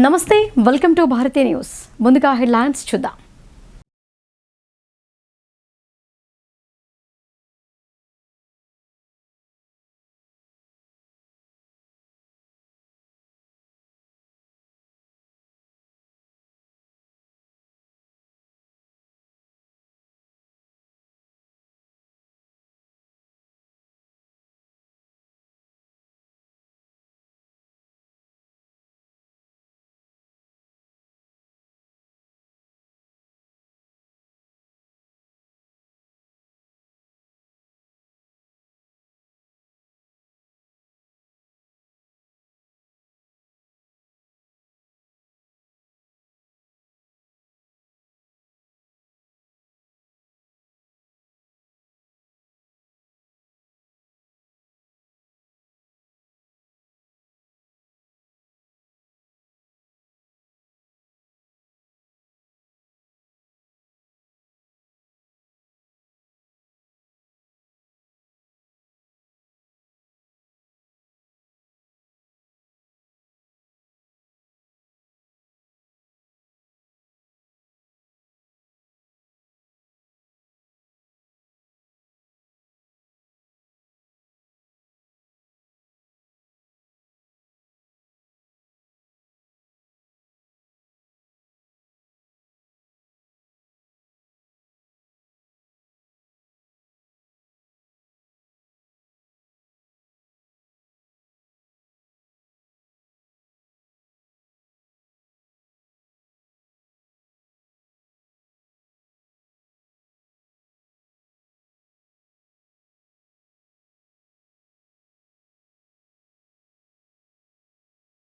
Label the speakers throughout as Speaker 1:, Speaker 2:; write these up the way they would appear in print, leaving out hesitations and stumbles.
Speaker 1: నమస్తే, welcome to Bharatiya news. ముందుగా headlines చూద్దాం.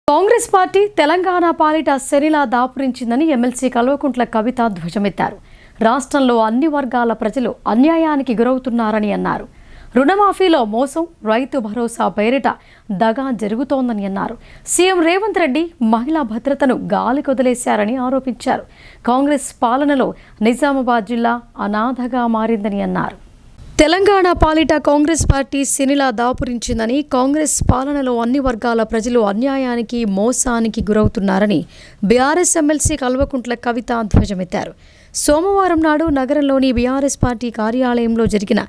Speaker 1: కాంగ్రెస్ పార్టీ తెలంగాణ పాలిట శనిలా దాపురించిందని ఎమ్మెల్సీ కల్వకుంట్ల కవిత ధ్వజమెత్తారు. రాష్ట్రంలో అన్ని వర్గాల ప్రజలు అన్యాయానికి గురవుతున్నారని అన్నారు. రుణమాఫీలో మోసం, రైతు భరోసా పేరిట దగా జరుగుతోందని అన్నారు. సీఎం రేవంత్ రెడ్డి మహిళా భద్రతను గాలికొదిలేశారని ఆరోపించారు. కాంగ్రెస్ పాలనలో నిజామాబాద్ జిల్లా అనాథగా మారిందని అన్నారు. తెలంగాణ పాలిట కాంగ్రెస్ పార్టీ శనిలా దాపురించిందని, కాంగ్రెస్ పాలనలో అన్ని వర్గాల ప్రజలు అన్యాయానికి, మోసానికి గురవుతున్నారని బీఆర్ఎస్ ఎమ్మెల్సీ కల్వకుంట్ల కవిత ధ్వజమెత్తారు. సోమవారం నాడు నగరంలోని బీఆర్ఎస్ పార్టీ కార్యాలయంలో జరిగిన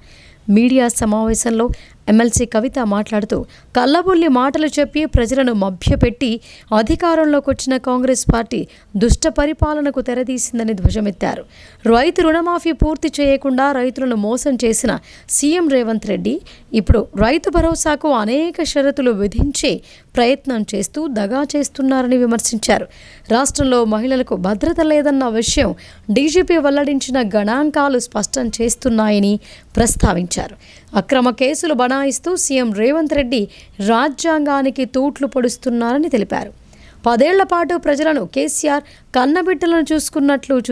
Speaker 1: మీడియా సమావేశంలో ఎమ్మెల్సీ కవిత మాట్లాడుతూ, కల్లబుల్లి మాటలు చెప్పి ప్రజలను మభ్యపెట్టి అధికారంలోకి వచ్చిన కాంగ్రెస్ పార్టీ దుష్ట పరిపాలనకు తెరదీసిందని ధ్వజమెత్తారు. రైతు రుణమాఫీ పూర్తి చేయకుండా రైతులను మోసం చేసిన సీఎం రేవంత్ రెడ్డి ఇప్పుడు రైతు భరోసాకు అనేక షరతులు విధించే ప్రయత్నం చేస్తూ దగా చేస్తున్నారని విమర్శించారు. రాష్ట్రంలో మహిళలకు భద్రత లేదన్న విషయం డీజీపీ వెల్లడించిన గణాంకాలు స్పష్టం చేస్తున్నాయని ప్రస్తావించారు. అక్రమ కేసులు బనాయిస్తూ సీఎం రేవంత్ రెడ్డి రాజ్యాంగానికి తూట్లు పొడుస్తున్నారని తెలిపారు. 10 ఏళ్ల పాటు ప్రజలను కేసీఆర్ కన్నబిడ్డలను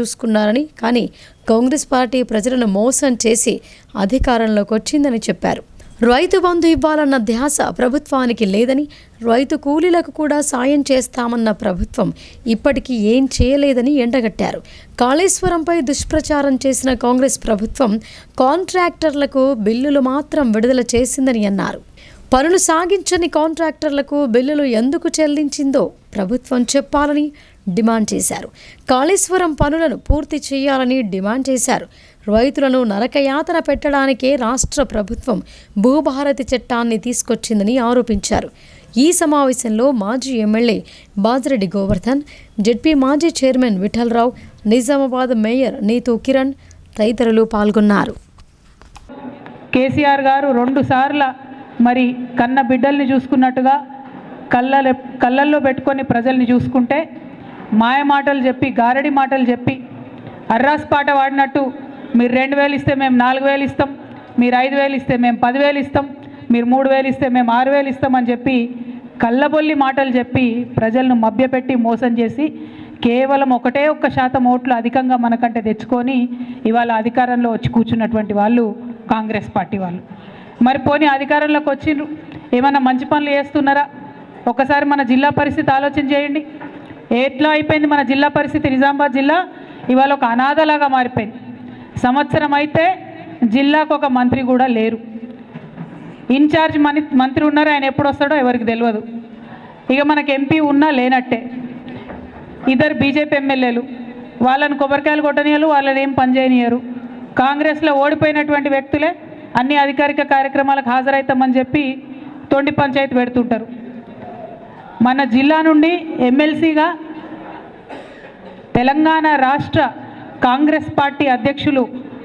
Speaker 1: చూసుకున్నారని, కానీ కాంగ్రెస్ పార్టీ ప్రజలను మోసం చేసి అధికారంలోకి వచ్చిందని చెప్పారు. రైతు బంధు ఇవ్వాలన్న ధ్యాస ప్రభుత్వానికి లేదని, రైతు కూలీలకు కూడా సాయం చేస్తామన్న ప్రభుత్వం ఇప్పటికీ ఏం చేయలేదని ఎండగట్టారు. కాళేశ్వరంపై దుష్ప్రచారం చేసిన కాంగ్రెస్ ప్రభుత్వం కాంట్రాక్టర్లకు బిల్లులు మాత్రం విడుదల చేసిందని అన్నారు. పనులు సాగించని కాంట్రాక్టర్లకు బిల్లులు ఎందుకు చెల్లించిందో ప్రభుత్వం చెప్పాలని డిమాండ్ చేశారు. కాళేశ్వరం పనులను పూర్తి చేయాలని డిమాండ్ చేశారు. రైతులను నరకయాతన పెట్టడానికే రాష్ట్ర ప్రభుత్వం భూభారతి చట్టాన్ని తీసుకొచ్చిందని ఆరోపించారు. ఈ సమావేశంలో మాజీ ఎమ్మెల్యే బాజిరెడ్డి గోవర్ధన్, జెడ్పీ మాజీ చైర్మన్ విఠలరావు, నిజామాబాద్ మేయర్ నీతూ కిరణ్ తదితరులు పాల్గొన్నారు.
Speaker 2: కేసీఆర్ గారు 2 సార్ల మరి కన్న బిడ్డల్ని చూసుకున్నట్టుగా కళ్ళల్లో పెట్టుకొని ప్రజల్ని చూసుకుంటే, మాయ మాటలు చెప్పి, గారడి మాటలు చెప్పి, అర్రాస్ పాట వాడినట్టు మీరు 2000 ఇస్తే మేము 4000 ఇస్తాం, మీరు 5000 ఇస్తే మేము 10,000 ఇస్తాం, మీరు 3000 ఇస్తే మేము 6000 ఇస్తామని చెప్పి కళ్ళబొల్లి మాటలు చెప్పి ప్రజలను మభ్యపెట్టి మోసం చేసి కేవలం 1% ఓట్లు అధికంగా మనకంటే తెచ్చుకొని ఇవాళ అధికారంలో వచ్చి కూర్చున్నటువంటి వాళ్ళు కాంగ్రెస్ పార్టీ వాళ్ళు. మరి పోనీ అధికారంలోకి వచ్చిండ్రు, ఏమన్నా మంచి పనులు చేస్తున్నారా? ఒకసారి మన జిల్లా పరిస్థితి ఆలోచన చేయండి. ఎట్లా అయిపోయింది మన జిల్లా పరిస్థితి? నిజామాబాద్ జిల్లా ఇవాళ ఒక అనాథలాగా మారిపోయింది. సంవత్సరం అయితే జిల్లాకు ఒక మంత్రి కూడా లేరు. ఇన్ఛార్జ్ మంత్రి ఉన్నారు, ఆయన ఎప్పుడు వస్తాడో ఎవరికి తెలియదు. ఇక మనకు ఎంపీ ఉన్నా లేనట్టే. ఇద్దరు బీజేపీ ఎమ్మెల్యేలు, వాళ్ళని కొబ్బరికాయలు కొట్టనియరు, వాళ్ళని ఏం పని చేయనియరు. కాంగ్రెస్లో ఓడిపోయినటువంటి వ్యక్తులే అన్ని అధికారిక కార్యక్రమాలకు హాజరవుతామని చెప్పి తొండి పంచాయతీ పెడుతుంటారు. మన జిల్లా నుండి ఎమ్మెల్సీగా తెలంగాణ రాష్ట్ర కాంగ్రెస్ పార్టీ అధ్యక్షులు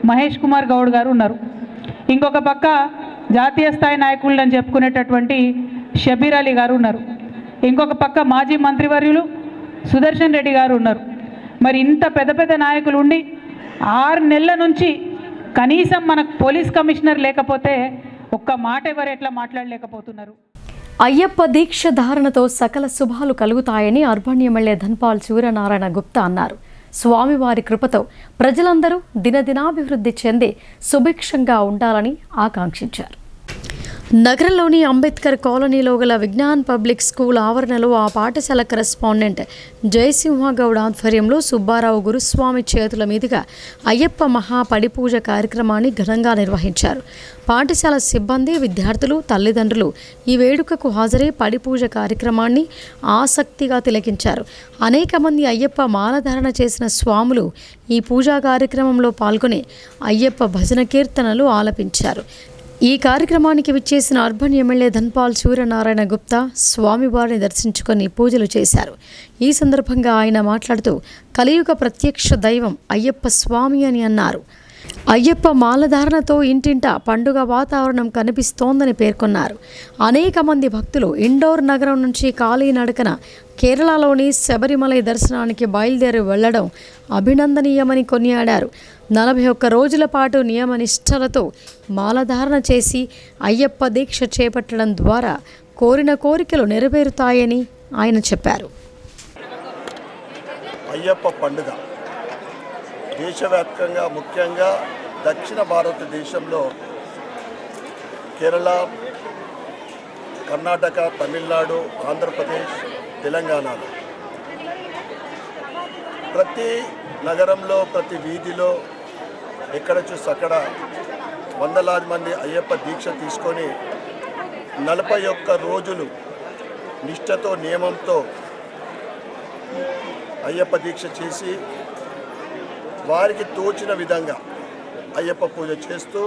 Speaker 2: మహేష్ కుమార్ గౌడ్ గారు ఉన్నారు. ఇంకొక పక్క జాతీయ స్థాయి నాయకులు అని చెప్పుకునేటటువంటి షబీర్ అలీ గారు ఉన్నారు. ఇంకొక పక్క మాజీ మంత్రివర్యులు సుదర్శన్ రెడ్డి గారు ఉన్నారు. మరి ఇంత పెద్ద పెద్ద నాయకులు ఉండి 6 నెలల నుంచి కనీసం మనకు పోలీస్ కమిషనర్ లేకపోతే ఒక్క మాట ఎవరు ఎట్లా మాట్లాడలేకపోతున్నారు?
Speaker 1: అయ్యప్ప దీక్ష ధారణతో సకల శుభాలు కలుగుతాయని అర్బన్ ఎమ్మెల్యే ధన్పాల్ సూర్యనారాయణ గుప్తా అన్నారు. స్వామివారి కృపతో ప్రజలందరూ దినదినాభివృద్ధి చెంది సుభిక్షంగా ఉండాలని ఆకాంక్షించారు. నగరంలోని అంబేద్కర్ కాలనీలో గల విజ్ఞాన్ పబ్లిక్ స్కూల్ ఆవరణలో ఆ పాఠశాల కరెస్పాండెంట్ జయసింహగౌడ్ ఆధ్వర్యంలో సుబ్బారావు గురుస్వామి చేతుల మీదుగా అయ్యప్ప మహాపడిపూజ కార్యక్రమాన్ని ఘనంగా నిర్వహించారు. పాఠశాల సిబ్బంది, విద్యార్థులు, తల్లిదండ్రులు ఈ వేడుకకు హాజరై పడిపూజ కార్యక్రమాన్ని ఆసక్తిగా తిలకించారు. అనేక మంది అయ్యప్ప మాలధారణ చేసిన స్వాములు ఈ పూజా కార్యక్రమంలో పాల్గొని అయ్యప్ప భజన కీర్తనలు ఆలపించారు. ఈ కార్యక్రమానికి విచ్చేసిన అర్బన్ ఎమ్మెల్యే ధన్పాల్ సూర్యనారాయణ గుప్తా స్వామివారిని దర్శించుకొని పూజలు చేశారు. ఈ సందర్భంగా ఆయన మాట్లాడుతూ కలియుగ ప్రత్యక్ష దైవం అయ్యప్ప స్వామి అని అన్నారు. అయ్యప్ప మాలధారణతో ఇంటింటా పండుగ వాతావరణం కనిపిస్తోందని పేర్కొన్నారు. అనేక మంది భక్తులు ఇండోర్ నగరం నుంచి కాలినడకన కేరళలోని శబరిమలై దర్శనానికి బయలుదేరి వెళ్లడం అభినందనీయమని కొనియాడారు. 41 రోజుల పాటు నియమనిష్టలతో మాలధారణ చేసి అయ్యప్ప దీక్ష చేపట్టడం ద్వారా కోరిన కోరికలు నెరవేరుతాయని ఆయన చెప్పారు.
Speaker 3: అయ్యప్ప పండుగ దేశవ్యాప్తంగా, ముఖ్యంగా దక్షిణ భారతదేశంలో కేరళ, కర్ణాటక, తమిళనాడు, ఆంధ్రప్రదేశ్, తెలంగాణలో ప్రతి నగరంలో, ప్రతి వీధిలో ఎక్కడ చూస్తే అక్కడ వందలాది మంది అయ్యప్ప దీక్ష తీసుకొని 41 రోజులు నిష్ఠతో, నియమంతో అయ్యప్ప దీక్ష చేసి వారికి తోచిన విధంగా అయ్యప్ప పూజ చేస్తూ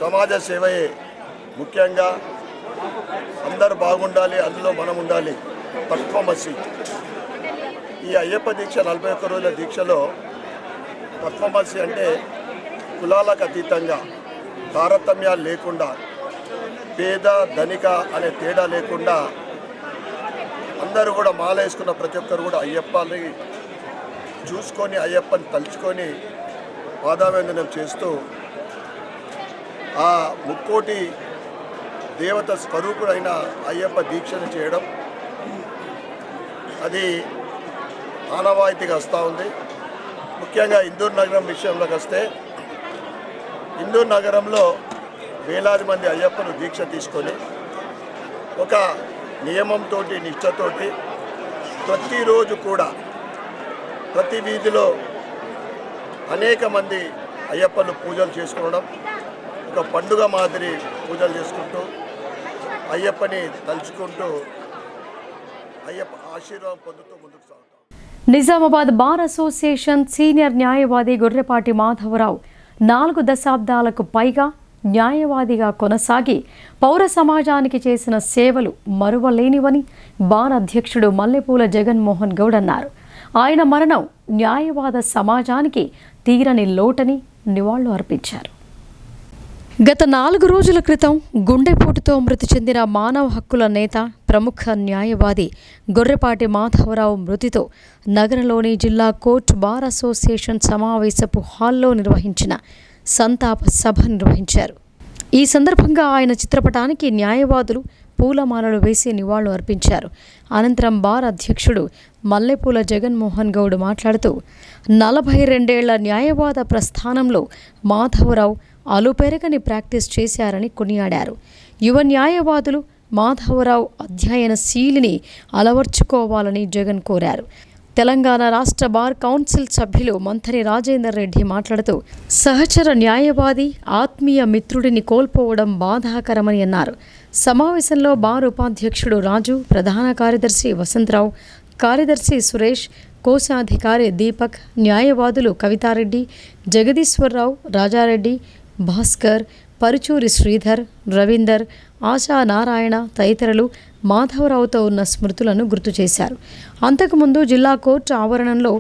Speaker 3: సమాజ సేవయే ముఖ్యంగా అందరూ బాగుండాలి, అందులో మనం ఉండాలి, తత్వమసి. ఈ అయ్యప్ప దీక్ష 41 రోజుల దీక్షలో తత్వమసి అంటే కులాలకు అతీతంగా, తారతమ్యాలు లేకుండా, పేద ధనిక అనే తేడా లేకుండా అందరూ కూడా మాల వేసుకున్న ప్రతి ఒక్కరు కూడా అయ్యప్పని చూసుకొని, అయ్యప్పని తలుచుకొని పాదావందనం చేస్తూ ఆ ముక్కోటి దేవత స్వరూపుడైన అయ్యప్ప దీక్షను చేయడం అది ఆనవాయితీగా వస్తూ ఉంది. ముఖ్యంగా ఇందూరు నగరం విషయంలోకి వస్తే, ఇందూరు నగరంలో వేలాది మంది అయ్యప్పను దీక్ష తీసుకొని ఒక నియమంతో, నిష్ఠతోటి ప్రతిరోజు కూడా ప్రతి వీధిలో అనేక మంది అయ్యప్పను పూజలు చేసుకోవడం, ఒక పండుగ మాదిరి పూజలు చేసుకుంటూ అయ్యప్పని తలుచుకుంటూ అయ్యప్ప ఆశీర్వాదం పొందుతూ ముందుకు సాగుతాం.
Speaker 1: నిజామాబాద్ బార్ అసోసియేషన్ సీనియర్ న్యాయవాది గొర్రెపాటి మాధవరావు 4 దశాబ్దాలకు పైగా న్యాయవాదిగా కొనసాగి పౌర సమాజానికి చేసిన సేవలు మరువలేనివని బార్ అధ్యక్షుడు మల్లెపూల జగన్మోహన్ గౌడ్ అన్నారు. ఆయన మరణం న్యాయవాద సమాజానికి తీరని లోటని నివాళులు అర్పించారు. గత 4 రోజుల క్రితం గుండెపోటుతో మృతి చెందిన మానవ హక్కుల నేత, ప్రముఖ న్యాయవాది గొర్రెపాటి మాధవరావు మృతితో నగరంలోని జిల్లా కోర్టు బార్ అసోసియేషన్ సమావేశపు హాల్లో నిర్వహించిన సంతాప సభ నిర్వహించారు. ఈ సందర్భంగా ఆయన చిత్రపటానికి న్యాయవాదులు పూలమాలలు వేసి నివాళులు అర్పించారు. అనంతరం బార్ అధ్యక్షుడు మల్లెపూల జగన్మోహన్ గౌడ్ మాట్లాడుతూ 42 ఏళ్ల న్యాయవాద ప్రస్థానంలో మాధవరావు అలుపెరగని ప్రాక్టీస్ చేశారని కొనియాడారు. యువ న్యాయవాదులు మాధవరావు అధ్యయనశీలిని అలవర్చుకోవాలని జగన్ కోరారు. తెలంగాణ రాష్ట్ర బార్ కౌన్సిల్ సభ్యులు మంథని రాజేందర్ రెడ్డి మాట్లాడుతూ సహచర న్యాయవాది ఆత్మీయ మిత్రుడిని కోల్పోవడం బాధాకరమని అన్నారు. సమావేశంలో బార్ ఉపాధ్యక్షుడు రాజు, ప్రధాన కార్యదర్శి వసంతరావు, కార్యదర్శి సురేష్, కోశాధికారి దీపక్, న్యాయవాదులు కవితారెడ్డి, జగదీశ్వరరావు, రాజారెడ్డి, భాస్కర్, పరుచూరి శ్రీధర్, రవీందర్, ఆశా నారాయణ తదితరులు మాధవరావుతో ఉన్న స్మృతులను గుర్తు చేశారు. అంతకుముందు జిల్లా కోర్టు ఆవరణంలో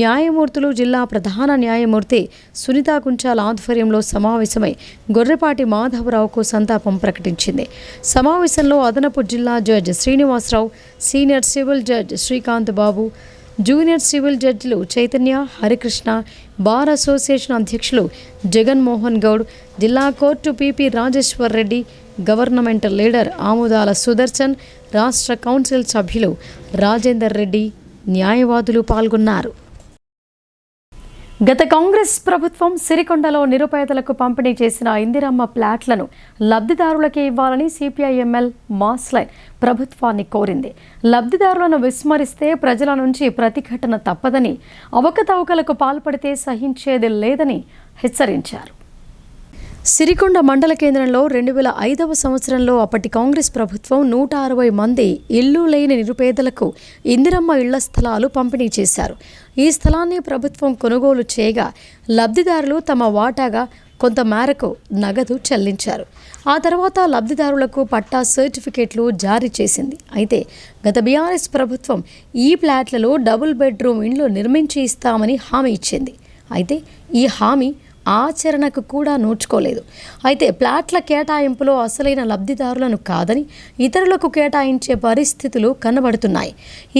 Speaker 1: న్యాయమూర్తులు, జిల్లా ప్రధాన న్యాయమూర్తి సునీతా కుంచాల ఆధ్వర్యంలో సమావేశమై గొర్రెపాటి మాధవరావుకు సంతాపం ప్రకటించింది. సమావేశంలో అదనపు జిల్లా judge Srinivasa Rao, senior civil judge Srikanth Babu, junior civil జడ్జిలు చైతన్య, హరికృష్ణ, బార్ అసోసియేషన్ అధ్యక్షులు జగన్మోహన్ గౌడ్, జిల్లా court PP Rajeshwar Reddy, government leader Amudala Sudarshan, రాష్ట్ర కౌన్సిల్ సభ్యులు రాజేందర్ రెడ్డి, న్యాయవాదులు పాల్గొన్నారు. గత కాంగ్రెస్ ప్రభుత్వం సిరికొండలో నిరుపేదలకు పంపిణీ చేసిన ఇందిరమ్మ ప్లాట్లను లబ్ధిదారులకే ఇవ్వాలని సిపిఐఎంఎల్ మాస్లైన్ ప్రభుత్వాన్ని కోరింది. లబ్ధిదారులను విస్మరిస్తే ప్రజల నుంచి ప్రతిఘటన తప్పదని, అవకతవకలకు పాల్పడితే సహించేది లేదని హెచ్చరించారు. సిరికొండ మండల కేంద్రంలో 2005వ సంవత్సరంలో అప్పటి కాంగ్రెస్ ప్రభుత్వం 160 మంది ఇల్లు లేని నిరుపేదలకు ఇందిరమ్మ ఇళ్ల స్థలాలు పంపిణీ చేశారు. ఈ స్థలాన్ని ప్రభుత్వం కొనుగోలు చేయగా లబ్ధిదారులు తమ వాటాగా కొంత మేరకు నగదు చెల్లించారు. ఆ తర్వాత లబ్ధిదారులకు పట్టా సర్టిఫికేట్లు జారీ చేసింది. అయితే గత బీఆర్ఎస్ ప్రభుత్వం ఈ ఫ్లాట్లలో డబుల్ బెడ్రూమ్ ఇండ్లు నిర్మించి ఇస్తామని హామీ ఇచ్చింది. అయితే ఈ హామీ ఆచరణకు కూడా నోచుకోలేదు. అయితే ప్లాట్ల కేటాయింపులో అసలైన లబ్ధిదారులను కాదని ఇతరులకు కేటాయించే పరిస్థితులు కనబడుతున్నాయి.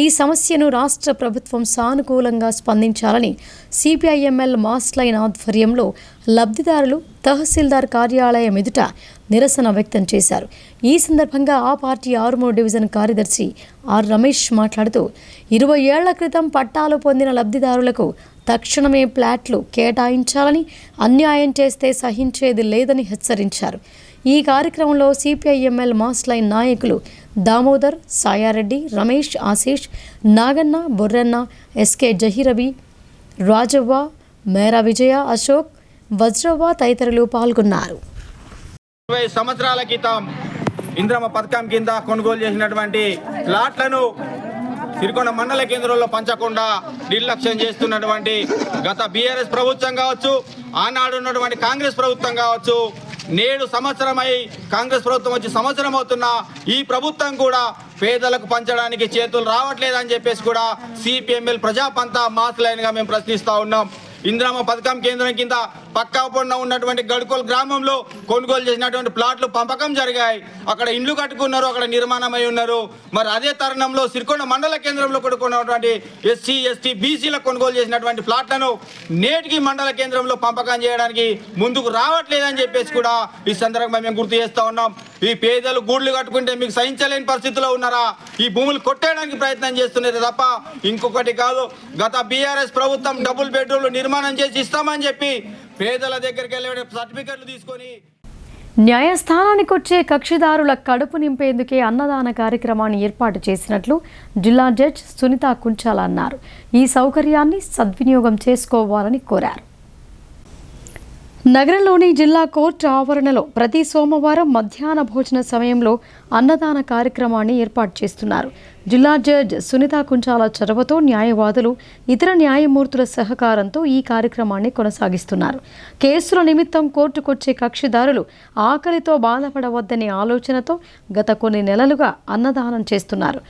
Speaker 1: ఈ సమస్యను రాష్ట్ర ప్రభుత్వం సానుకూలంగా స్పందించాలని సిపిఐఎంఎల్ మాస్లైన్ ఆధ్వర్యంలో లబ్ధిదారులు తహసీల్దార్ కార్యాలయం ఎదుట నిరసన వ్యక్తం చేశారు. ఈ సందర్భంగా ఆ పార్టీ ఆరుమూరు డివిజన్ కార్యదర్శి ఆర్ రమేష్ మాట్లాడుతూ 20 ఏళ్ల క్రితం పట్టాలు పొందిన లబ్ధిదారులకు తక్షణమే ప్లాట్లు కేటాయించాలని, అన్యాయం చేస్తే సహించేది లేదని హెచ్చరించారు. ఈ కార్యక్రమంలో సిపిఐఎంఎల్ మాస్లైన్ నాయకులు దామోదర్, సాయారెడ్డి, రమేష్, ఆశీష్, నాగన్న, బొర్రన్న, ఎస్కే జహీరవి, రాజవ్వ, మేరా విజయ, అశోక్, వజ్రవ్వ తదితరులు పాల్గొన్నారు.
Speaker 4: 20 సంవత్సరాల క్రితం ఇందిరమ్మ పథకం కింద కొనుగోలు చేసినటువంటి ప్లాట్లను సిరికొండ మండల కేంద్రంలో పంచకుండా నిర్లక్ష్యం చేస్తున్నటువంటి గత బీఆర్ఎస్ ప్రభుత్వం కావచ్చు, ఆనాడు ఉన్నటువంటి కాంగ్రెస్ ప్రభుత్వం కావచ్చు, నేడు సంవత్సరమై కాంగ్రెస్ ప్రభుత్వం వచ్చి సంవత్సరం అవుతున్నా ఈ ప్రభుత్వం కూడా పేదలకు పంచడానికి చేతులు రావట్లేదని చెప్పేసి కూడా సిపిఎంఎల్ ప్రజాపంతా మాస్లైన్గా మేము ప్రశ్నిస్తూ ఉన్నాం. ఇందిరమ్మ పథకం కేంద్రం కింద పక్కా పొన్న ఉన్నటువంటి గడుకోల్ గ్రామంలో కొనుగోలు చేసినటువంటి ప్లాట్లు పంపకం జరిగాయి. అక్కడ ఇండ్లు కట్టుకున్నారు, అక్కడ నిర్మాణమై ఉన్నారు. మరి అదే తరుణంలో సిరికొండ మండల కేంద్రంలో కొనుక్కున్నటువంటి ఎస్సీ, ఎస్టీ, బీసీలకు కొనుగోలు చేసినటువంటి ప్లాట్లను నేటికి మండల కేంద్రంలో పంపకం చేయడానికి ముందుకు రావట్లేదని చెప్పేసి కూడా ఈ సందర్భంగా మేము గుర్తు చేస్తూ ఉన్నాం. ఈ పేదలు గూడ్లు కట్టుకుంటే మీకు సహించలేని పరిస్థితిలో ఉన్నారా? ఈ భూములు కొట్టేయడానికి ప్రయత్నం చేస్తున్నారు తప్ప ఇంకొకటి కాదు. గత బీఆర్ఎస్ ప్రభుత్వం డబుల్ బెడ్రూమ్లు నిర్మాణం చేసి ఇస్తామని చెప్పి పేదల దగ్గరికి వెళ్ళే సర్టిఫికెట్లు తీసుకొని
Speaker 1: న్యాయస్థానానికి వచ్చే కక్షిదారుల కడుపు నింపేందుకే అన్నదాన కార్యక్రమాన్ని ఏర్పాటు చేసినట్లు జిల్లా జడ్జి సునీతా కుంచాల అన్నారు. ఈ సౌకర్యాన్ని సద్వినియోగం చేసుకోవాలని కోరారు. నగరంలోని జిల్లా కోర్టు ఆవరణలో ప్రతి సోమవారం మధ్యాహ్న భోజన సమయంలో అన్నదాన కార్యక్రమాన్ని ఏర్పాటు చేస్తున్నారు. జిల్లా జడ్జి సునీతా కుంచాల చొరవతో న్యాయవాదులు, ఇతర న్యాయమూర్తుల సహకారంతో ఈ కార్యక్రమాన్ని కొనసాగిస్తున్నారు. కేసుల నిమిత్తం కోర్టుకొచ్చే కక్షిదారులు ఆకలితో బాధపడవద్దనే ఆలోచనతో గత కొన్ని నెలలుగా అన్నదానం చేస్తున్నారు.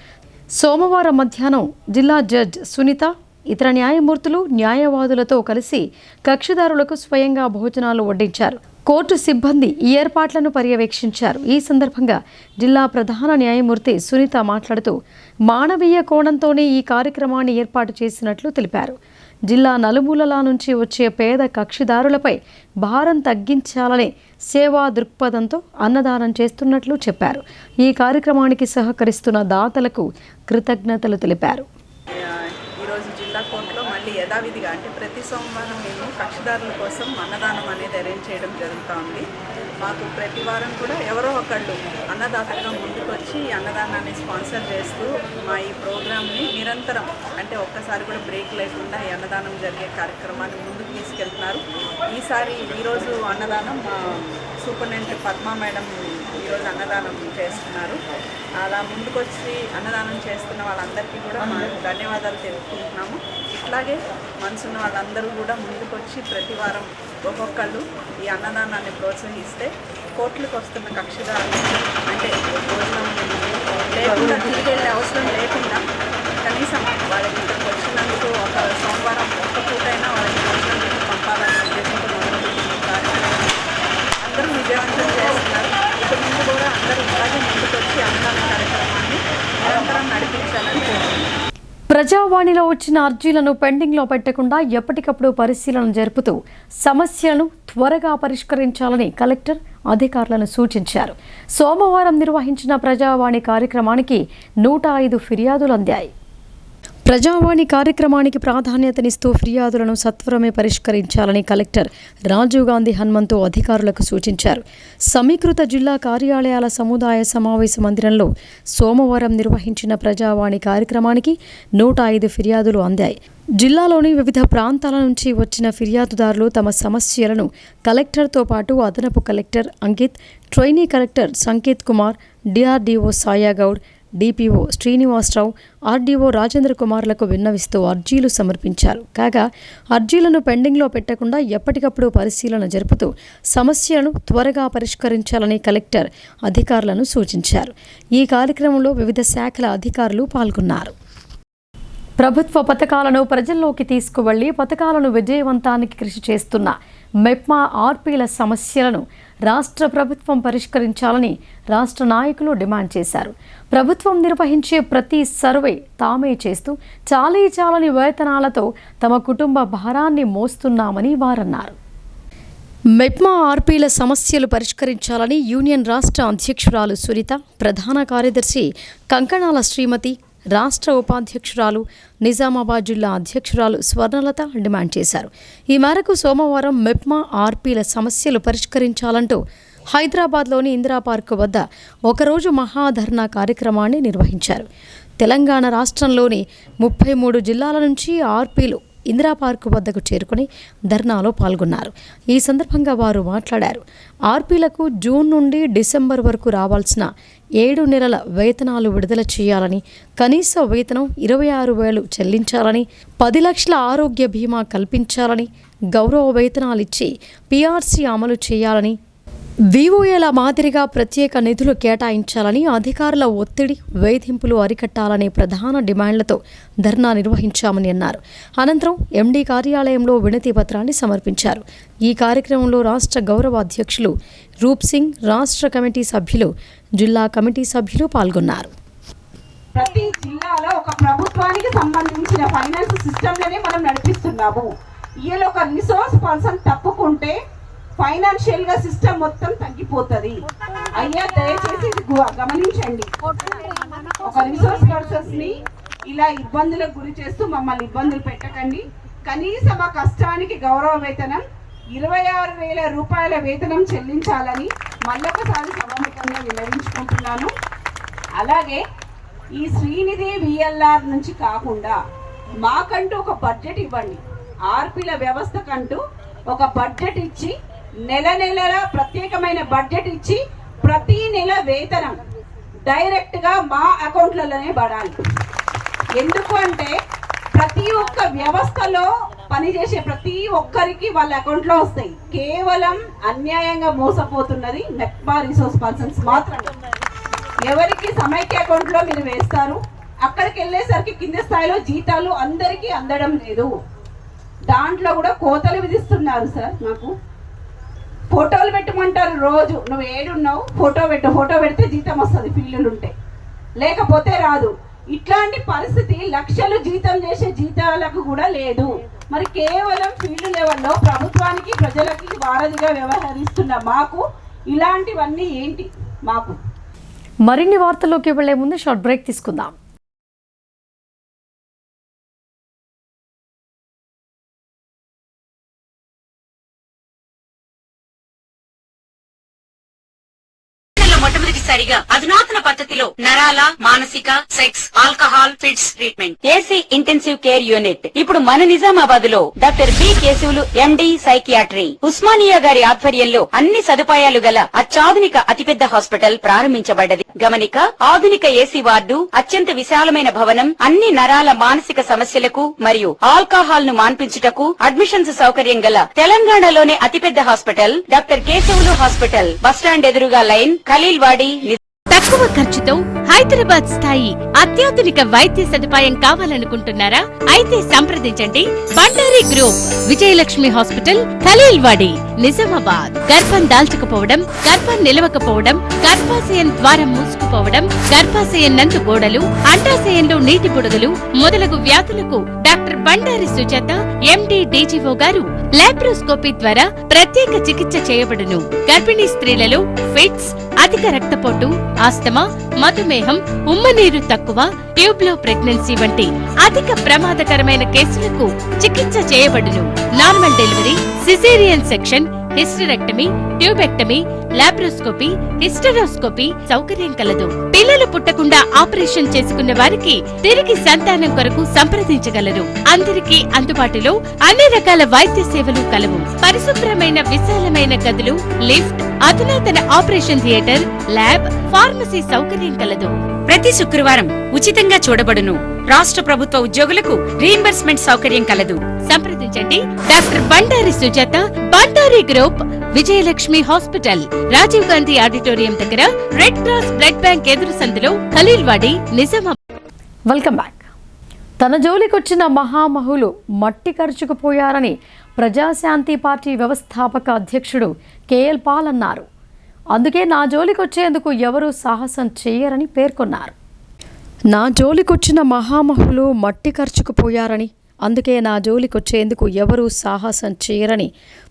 Speaker 1: సోమవారం మధ్యాహ్నం జిల్లా జడ్జి సునీత ఇతర న్యాయమూర్తులు, న్యాయవాదులతో కలిసి కక్షిదారులకు స్వయంగా భోజనాలు వడ్డించారు. కోర్టు సిబ్బంది ఈ ఏర్పాట్లను పర్యవేక్షించారు. ఈ సందర్భంగా జిల్లా ప్రధాన న్యాయమూర్తి సునీత మాట్లాడుతూ మానవీయ కోణంతోనే ఈ కార్యక్రమాన్ని ఏర్పాటు చేసినట్లు తెలిపారు. జిల్లా నలుమూలల నుంచి వచ్చే పేద కక్షిదారులపై భారం తగ్గించాలనే సేవా దృక్పథంతో అన్నదానం చేస్తున్నట్లు చెప్పారు. ఈ కార్యక్రమానికి సహకరిస్తున్న దాతలకు కృతజ్ఞతలు తెలిపారు.
Speaker 5: ఈరోజు జిల్లా కోర్టులో మళ్ళీ యథావిధిగా అంటే ప్రతి సోమవారం మేము కక్షిదారుల లబ్ధిదారుల కోసం అన్నదానం అనేది అరేంజ్ చేయడం జరుగుతూ ఉంది. మాకు ప్రతి వారం కూడా ఎవరో ఒకళ్ళు అన్నదాతలుగా ముందుకొచ్చి ఈ అన్నదానాన్ని స్పాన్సర్ చేస్తూ మా ఈ ప్రోగ్రామ్ని నిరంతరం అంటే ఒక్కసారి కూడా బ్రేక్ లేకుండా ఈ అన్నదానం జరిగే కార్యక్రమాన్ని ముందుకు తీసుకెళ్తున్నారు. ఈరోజు అన్నదానం మా సూపరింటెండెంట్ పద్మా మేడం ఈరోజు అన్నదానం చేస్తున్నారు. అలా ముందుకొచ్చి అన్నదానం చేస్తున్న వాళ్ళందరికీ కూడా మనం ధన్యవాదాలు తెలుపుకుంటున్నాము. ఇట్లాగే మనసున్న వాళ్ళందరూ కూడా ముందుకొచ్చి ప్రతి వారం ఒక్కొక్కళ్ళు ఈ అన్నదానాన్ని ప్రోత్సహిస్తే కోట్లకు వస్తున్న కక్షదారులు అంటే భోజనం లేకుండా తిరిగి వెళ్ళే అవసరం లేకుండా కనీసం వాళ్ళకి ఇక్కడికి వచ్చినందుకు ఒక సోమవారం ఒక్క పూటైనా వాళ్ళకి భోజనం పెట్టి పంపాలని ఉద్దేశంతో మొదలుపెట్టిన కార్యక్రమం అందరూ విజయవంతం చేస్తున్నారు. ఇక ముందు కూడా అందరూ ఇలాగే ముందుకొచ్చి అన్నదాన కార్యక్రమాన్ని నిరంతరం నడిపించాలని కోరుతున్నాను.
Speaker 1: ప్రజావాణిలో వచ్చిన అర్జీలను పెండింగ్లో పెట్టకుండా ఎప్పటికప్పుడు పరిశీలన జరుపుతూ సమస్యలను త్వరగా పరిష్కరించాలని కలెక్టర్ అధికారులను సూచించారు. సోమవారం నిర్వహించిన ప్రజావాణి కార్యక్రమానికి 105 ఫిర్యాదులు అందాయి. ప్రజావాణి కార్యక్రమానికి ప్రాధాన్యతనిస్తూ ఫిర్యాదులను సత్వరమే పరిష్కరించాలని కలెక్టర్ రాజీవ్ గాంధీ హనుమంతు అధికారులకు సూచించారు. సమీకృత జిల్లా కార్యాలయాల సముదాయ సమావేశ మందిరంలో సోమవారం నిర్వహించిన ప్రజావాణి కార్యక్రమానికి 105 ఫిర్యాదులు అందాయి. జిల్లాలోని వివిధ ప్రాంతాల నుంచి వచ్చిన ఫిర్యాదుదారులు తమ సమస్యలను కలెక్టర్తో పాటు అదనపు collector Ankit, trainee collector Sanket Kumar, DRDO Sayagoud, DPO Srinivasa Rao, RDO Rajendra కుమార్లకు విన్నవిస్తూ అర్జీలు సమర్పించారు. కాగా అర్జీలను పెండింగ్లో పెట్టకుండా ఎప్పటికప్పుడు పరిశీలన జరుపుతూ సమస్యలను త్వరగా పరిష్కరించాలని కలెక్టర్ అధికారులను సూచించారు. ఈ కార్యక్రమంలో వివిధ శాఖల అధికారులు పాల్గొన్నారు. ప్రభుత్వ పథకాలను ప్రజల్లోకి తీసుకువెళ్లి పథకాలను విజయవంతానికి కృషి చేస్తున్న మెప్మా ఆర్పీల సమస్యలను రాష్ట్ర ప్రభుత్వం పరిష్కరించాలని రాష్ట్ర నాయకులు డిమాండ్ చేశారు. ప్రభుత్వం నిర్వహించే ప్రతి సర్వే తామే చేస్తూ చాలని వేతనాలతో తమ కుటుంబ భారాన్ని మోస్తున్నామని వారన్నారు. మెప్మా ఆర్పీల సమస్యలు పరిష్కరించాలని యూనియన్ రాష్ట్ర అధ్యక్షురాలు సునీత, ప్రధాన కార్యదర్శి కంకణాల శ్రీమతి, రాష్ట్ర ఉపాధ్యక్షురాలు నిజామాబాద్ జిల్లా అధ్యక్షురాలు స్వర్ణలత డిమాండ్ చేశారు. ఈ మేరకు సోమవారం మెప్మా ఆర్పీల సమస్యలు పరిష్కరించాలంటూ హైదరాబాద్లోని ఇందిరా పార్కు వద్ద ఒకరోజు మహాధర్నా కార్యక్రమాన్ని నిర్వహించారు. తెలంగాణ రాష్ట్రంలోని 33 జిల్లాల నుంచి ఆర్పీలు ఇందిరా పార్కు వద్దకు చేరుకుని ధర్నాలో పాల్గొన్నారు. ఈ సందర్భంగా వారు మాట్లాడారు. ఆర్పీలకు జూన్ నుండి డిసెంబర్ వరకు రావాల్సిన 7 నెలల వేతనాలు విడుదల చేయాలని, కనీస వేతనం 26,000 చెల్లించాలని, 10 లక్షల ఆరోగ్య బీమా కల్పించాలని, గౌరవ వేతనాలిచ్చి పీఆర్సీ అమలు చేయాలని, వీఓఏల మాదిరిగా ప్రత్యేక నిధులు కేటాయించాలని, అధికారుల ఒత్తిడి, వేధింపులు అరికట్టాలనే ప్రధాన డిమాండ్లతో ధర్నా నిర్వహించామని అన్నారు. అనంతరం ఎండీ కార్యాలయంలో వినతి పత్రాన్ని సమర్పించారు. ఈ కార్యక్రమంలో రాష్ట్ర గౌరవ అధ్యక్షులు రూప్ సింగ్, రాష్ట్ర కమిటీ సభ్యులు, జిల్లా కమిటీ సభ్యులు పాల్గొన్నారు.
Speaker 6: ప్రతి జిల్లాలో ఒక ప్రభుత్వానికి సంబంధించిన ఫైనాన్స్ సిస్టంలోనే మనం నడిపిస్తున్నాము. ఈలో ఒక రిసోర్స్ పర్సన్ తప్పుకుంటే ఫైనాన్షియల్ గా సిస్టమ్ మొత్తం తగ్గిపోతుంది. అయ్యా దయచేసి గమనించండి. ఒక రిసోర్స్ పర్సన్స్ ని ఇలా ఇబ్బందులకు గురి చేస్తూ మమ్మల్ని ఇబ్బందులు పెట్టకండి. కనీసం ఆ కష్టానికి గౌరవ వేతనం 26,000 రూపాయల వేతనం చెల్లించాలని మళ్ళొకసారి సభాముఖంగా విన్నవించుకుంటున్నాను. అలాగే ఈ శ్రీనిధి విఎల్ఆర్ నుంచి కాకుండా మాకంటూ ఒక బడ్జెట్ ఇవ్వండి. ఆర్పీల వ్యవస్థకంటూ ఒక బడ్జెట్ ఇచ్చి నెల ప్రత్యేకమైన బడ్జెట్ ఇచ్చి ప్రతి నెల వేతనం డైరెక్ట్ గా మా అకౌంట్లలోనే పడాలి. ఎందుకు అంటే ప్రతి ఒక్క వ్యవస్థలో పనిచేసే ప్రతి ఒక్కరికి వాళ్ళ అకౌంట్లో వస్తాయి. కేవలం అన్యాయంగా మోసపోతున్నది మెప్మా రిసోర్స్ పర్సన్స్ మాత్రమే. ఎవరికి సమైక్య అకౌంట్లో మీరు వేస్తారు, అక్కడికి వెళ్ళేసరికి కింద స్థాయిలో జీతాలు అందరికీ అందడం లేదు. దాంట్లో కూడా కోతలు విధిస్తున్నారు సార్. నాకు ఫోటోలు పెట్టమంటారు. రోజు నువ్వు ఏడున్నావు ఫోటో పెట్టు, ఫోటో పెడితే జీతం వస్తుంది, ఫీల్డ్లు ఉంటే, లేకపోతే రాదు. ఇట్లాంటి పరిస్థితి లక్షలు జీతం చేసే జీతాలకు కూడా లేదు. మరి కేవలం ఫీల్డ్ లెవెల్లో ప్రభుత్వానికి ప్రజలకి వారధిగా వ్యవహరిస్తున్న మాకు ఇలాంటివన్నీ ఏంటి? మాకు
Speaker 1: మరిన్ని వార్తల్లోకి వెళ్లే ముందు షార్ట్ బ్రేక్ తీసుకుందాం.
Speaker 7: తొలిసారిగా అధునాతన పద్ధతిలో నరాల, మానసిక, sex, alcohol, fits treatment, AC intensive care unit ఇప్పుడు మన నిజామాబాద్ లో doctor B Keshavulu MD psychiatry Osmania గారి ఆధ్వర్యంలో అన్ని సదుపాయాలు గల అత్యాధునిక అతిపెద్ద హాస్పిటల్ ప్రారంభించబడ్డది. గమనిక, ఆధునిక ఏసీ వార్డు, అత్యంత విశాలమైన భవనం, అన్ని నరాల మానసిక సమస్యలకు మరియు ఆల్కహాల్ ను మాన్పించుటకు అడ్మిషన్స్ సౌకర్యం గల తెలంగాణలోనే అతిపెద్ద hospital doctor Keshavulu hospital, bus stand ఎదురుగా లైన్, ఖలీల్వాడి.
Speaker 8: తక్కువ ఖర్చుతో హైదరాబాద్ స్థాయి అత్యాధునిక వైద్య సదుపాయం కావాలనుకుంటున్నారా? అయితే సంప్రదించండి బండారి గ్రూప్, విజయలక్ష్మి హాస్పిటల్, ఖలీల్వాడి, నిజామాబాద్. గర్భం దాల్చకపోవడం, గర్భం నిలవకపోవడం, గర్భాశయం ద్వారం మూసుకుపోవడం, గర్భాశయం నందు గోడలు, అండాశయంలో నీటి బుడగలు మొదలగు వ్యాధులకు డాక్టర్ బండారి సుజాత ఎండి డీజీఓ గారు లాప్రోస్కోపీ ద్వారా ప్రత్యేక చికిత్స చేయబడును. గర్భిణీ స్త్రీలలో ఫిట్స్, అధిక రక్తపోటు, ఆస్తమా, మధుమేహం, ఉమ్మనీరు తక్కువ, ట్యూబ్లో ప్రెగ్నెన్సీ వంటి అధిక ప్రమాదకరమైన కేసులకు చికిత్స చేయబడును. Normal delivery, caesarean section, hysterectomy, tubectomy, laparoscopy, hysteroscopy సౌకర్యం కలదు. పిల్లలు పుట్టకుండా ఆపరేషన్ చేసుకున్న వారికి తిరిగి సంతానం కొరకు సంప్రదించగలరు. అందరికీ అందుబాటులో అన్ని రకాల వైద్య సేవలు కలవు. పరిశుభ్రమైన విశాలమైన గదులు, లిఫ్ట్, అధునాతన ఆపరేషన్ థియేటర్, ల్యాబ్, ఫార్మసీ సౌకర్యం కలదు.
Speaker 7: ప్రతి శుక్రవారం ఉచితంగా చూడబడును. రాష్ట్ర ప్రభుత్వ ఉద్యోగులకు రీయింబర్స్మెంట్ సౌకర్యం కలదు.
Speaker 8: సంప్రదించండి doctor Bandari Sujatha, Bandari group, Vijayalakshmi hospital, Rajiv Gandhi auditorium దగ్గర, రెడ్ క్రాస్ బ్లడ్ బ్యాంక్ ఎదురు సందులో, ఖలీల్వాడి, నిజామాబాద్.
Speaker 1: Welcome back. తన జోలికొచ్చిన మహామహులు మట్టి ఖర్చుకుపోయారని ప్రజాశాంతి పార్టీ వ్యవస్థాపక అధ్యక్షుడు కేఎల్ పాల్ అన్నారు. అందుకే నా జోలికొచ్చేందుకు ఎవరూ సాహసం చేయరని పేర్కొన్నారు. నా జోలికొచ్చిన మహామహులు మట్టి ఖర్చుకుపోయారని, అందుకే నా జోలికొచ్చేందుకు ఎవరూ సాహసం చేయరని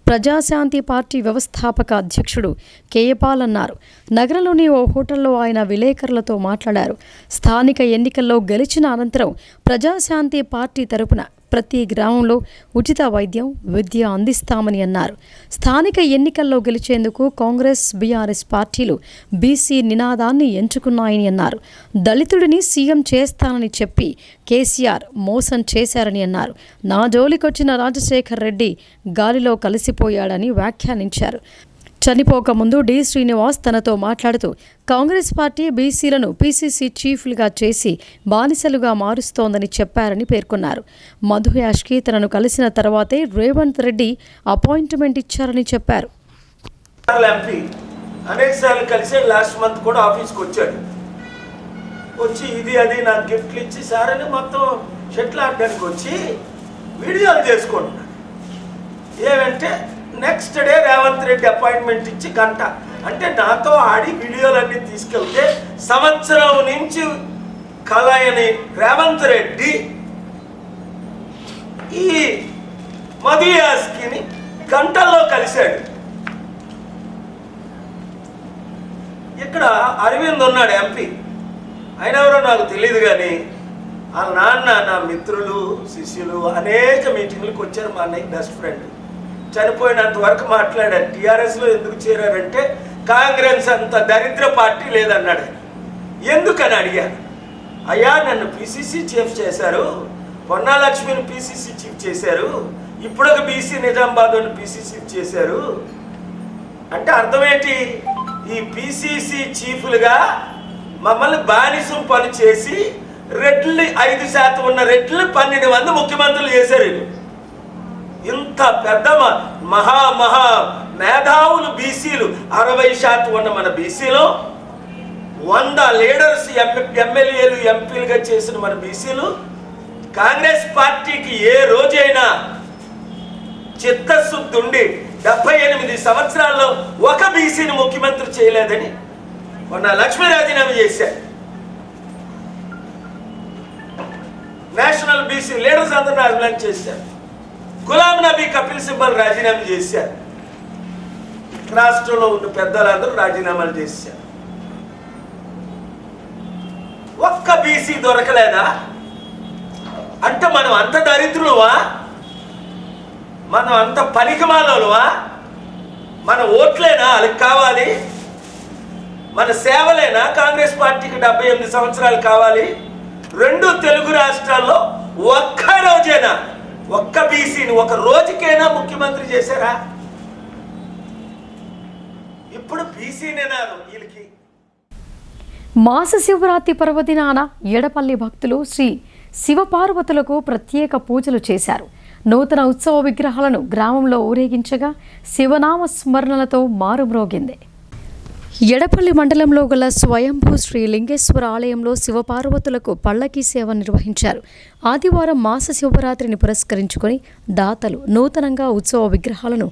Speaker 1: ప్రజాశాంతి పార్టీ వ్యవస్థాపక అధ్యక్షుడు కేయపాల్ అన్నారు. నగరంలోని ఓ హోటల్లో ఆయన విలేకరులతో మాట్లాడారు. స్థానిక ఎన్నికల్లో గెలిచిన అనంతరం ప్రజాశాంతి పార్టీ తరపున ప్రతి గ్రామంలో ఉచిత వైద్యం, విద్య అందిస్తామని అన్నారు. స్థానిక ఎన్నికల్లో గెలిచేందుకు కాంగ్రెస్, బీఆర్ఎస్ పార్టీలు బీసీ నినాదాన్ని ఎంచుకున్నాయని అన్నారు. దళితుడిని సీఎం చేస్తానని చెప్పి కేసీఆర్ మోసం చేశారని అన్నారు. నా జోలికొచ్చిన రాజశేఖర్ రెడ్డి గాలిలో కలిసిపోయాడని వ్యాఖ్యానించారు. చనిపోకముందు డి శ్రీనివాస్ తనతో మాట్లాడుతూ కాంగ్రెస్ పార్టీ బీసీలను పీసీసీ చీఫ్లుగా చేసి బానిసలుగా మారుస్తోందని చెప్పారని పేర్కొన్నారు. మధు యాష్కి తనను కలిసిన తర్వాతే రేవంత్ రెడ్డి అపాయింట్మెంట్ ఇచ్చారని చెప్పారు.
Speaker 9: అనేకసార్లు కలిసి లాస్ట్ మంత్ కూడా ఆఫీస్కి వచ్చాడు. వచ్చి ఇది అది నాకు గిఫ్ట్లు ఇచ్చి సార్ అని మొత్తం షెట్లు ఆడడానికి వచ్చి వీడియోలు చేసుకుంటున్నాడు. ఏమంటే next day Revanth Reddy appointment ఇచ్చి గంట అంటే నాతో ఆడి వీడియోలన్నీ తీసుకెళ్తే సంవత్సరం నుంచి కలయని రేవంత్ రెడ్డి ఈ మధు యాస్కిని గంటల్లో కలిశాడు. ఇక్కడ అరవింద్ ఉన్నాడు ఎంపీ, ఆయన ఎవరో నాకు తెలియదు కానీ వాళ్ళ నాన్న నా మిత్రులు, శిష్యులు అనేక మీటింగ్లకు వచ్చారు. మా అన్నయ్య బెస్ట్ ఫ్రెండ్, చనిపోయినంత వరకు మాట్లాడారు. టీఆర్ఎస్లో ఎందుకు చేరారంటే కాంగ్రెస్ అంత దరిద్ర పార్టీ లేదన్నాడు. ఎందుకని అడిగాను. అయ్యా నన్ను పీసీసీ చీఫ్ చేశారు, పొన్నాలక్ష్మిని పీసీసీ చీఫ్ చేశారు, ఇప్పుడు ఒక బీసీ నిజామాబాద్ని పీసీసీ చేశారు అంటే అర్థమేంటి? ఈ పీసీసీ చీఫ్లుగా మమ్మల్ని బానిసం పని చేసి రెడ్లు 5% ఉన్న రెడ్లు 12 మంది ముఖ్యమంత్రులు చేశారు. ఇంత పెద్ద మహా మేధావులు బీసీలు 60% ఉన్న మన బీసీలో 100 లీడర్స్ ఎమ్మెల్యేలు ఎంపీలుగా చేసిన మన బీసీలు కాంగ్రెస్ పార్టీకి ఏ రోజైనా చిత్తశుద్ధి ఉండి 78 సంవత్సరాల్లో ఒక బీసీని ముఖ్యమంత్రి చేయలేదని మొన్న లక్ష్మీ రాజీనామా చేశారు. నేషనల్ బీసీ లీడర్స్ అందరూ రాజీనామా చేశారు. గులాం నబీ, కపిల్ సిబ్బల్ రాజీనామా చేశారు. రాష్ట్రంలో ఉన్న పెద్దలందరూ రాజీనామాలు చేశారు. ఒక్క బీసీ దొరకలేదా అంటే మనం అంత దరిద్రులవా? మనం అంత పనికిమాలవా? మన ఓట్లేనా వాళ్ళకి కావాలి? మన సేవలేనా కాంగ్రెస్ పార్టీకి 78 సంవత్సరాలు కావాలి? 2 తెలుగు రాష్ట్రాల్లో ఒక్క రోజైనా ఒక్క బీసీని ఒక రోజుకైనా ముఖ్యమంత్రి చేశారా? ఇప్పుడు బీసీనేనారు వీళ్ళకి.
Speaker 1: మాస శివరాత్రి పర్వదినాన ఎడపల్లి భక్తులు శ్రీ శివపార్వతులకు ప్రత్యేక పూజలు చేశారు. నూతన ఉత్సవ విగ్రహాలను గ్రామంలో ఊరేగించగా శివనామ స్మరణలతో మారుమ్రోగింది. ఎడపల్లి మండలంలో గల స్వయంభూ శ్రీ లింగేశ్వర ఆలయంలో శివపార్వతులకు పల్లకీ సేవ నిర్వహించారు. ఆదివారం మాస శివరాత్రిని పురస్కరించుకొని దాతలు నూతనంగా ఉత్సవ విగ్రహాలను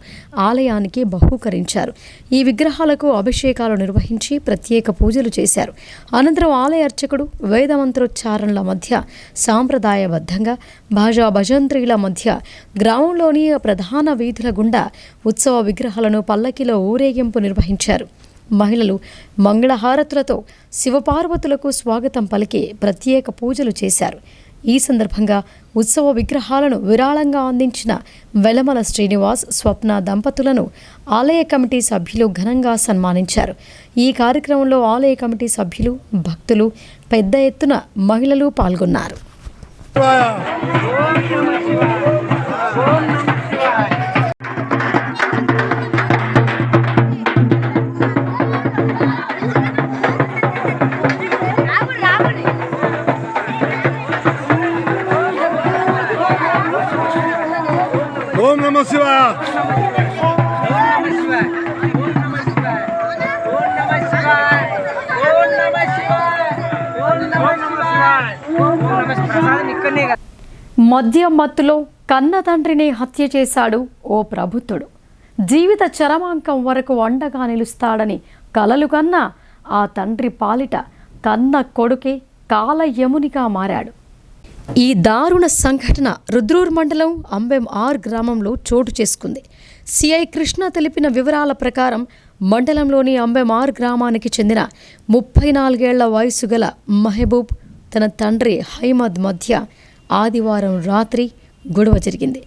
Speaker 1: ఆలయానికి బహూకరించారు. ఈ విగ్రహాలకు అభిషేకాలు నిర్వహించి ప్రత్యేక పూజలు చేశారు. అనంతరం ఆలయ అర్చకుడు వేదమంత్రోచ్చారణల మధ్య సాంప్రదాయబద్ధంగా భాజా భజంత్రీల మధ్య గ్రామంలోని ప్రధాన వీధుల గుండా ఉత్సవ విగ్రహాలను పల్లకిలో ఊరేగింపు నిర్వహించారు. మహిళలు మంగళహారతులతో శివపార్వతులకు స్వాగతం పలికి ప్రత్యేక పూజలు చేశారు. ఈ సందర్భంగా ఉత్సవ విగ్రహాలను విరాళంగా అందించిన వెలమల శ్రీనివాస్, స్వప్న దంపతులను ఆలయ కమిటీ సభ్యులు ఘనంగా సన్మానించారు. ఈ కార్యక్రమంలో ఆలయ కమిటీ సభ్యులు, భక్తులు, పెద్ద ఎత్తున మహిళలు పాల్గొన్నారు.
Speaker 10: ఓం నమః శివాయ.
Speaker 1: మద్యం మత్తులో కన్న తండ్రిని హత్య చేశాడు ఓ ప్రబుద్ధుడు. జీవిత చరమాంకం వరకు అండగా నిలుస్తాడని కలలు కన్నా ఆ తండ్రి పాలిట కన్న కొడుకే కాలయమునిగా మారాడు. ఈ దారుణ సంఘటన రుద్రూర్ మండలం అంబెం ఆర్ గ్రామంలో చోటు చేసుకుంది. సిఐ కృష్ణ తెలిపిన వివరాల ప్రకారం మండలంలోని అంబెం ఆర్ గ్రామానికి చెందిన 34 ఏళ్ల వయసు గల మహబూబ్ తన తండ్రి హైమద్ మధ్య ఆదివారం రాత్రి గొడవ జరిగింది.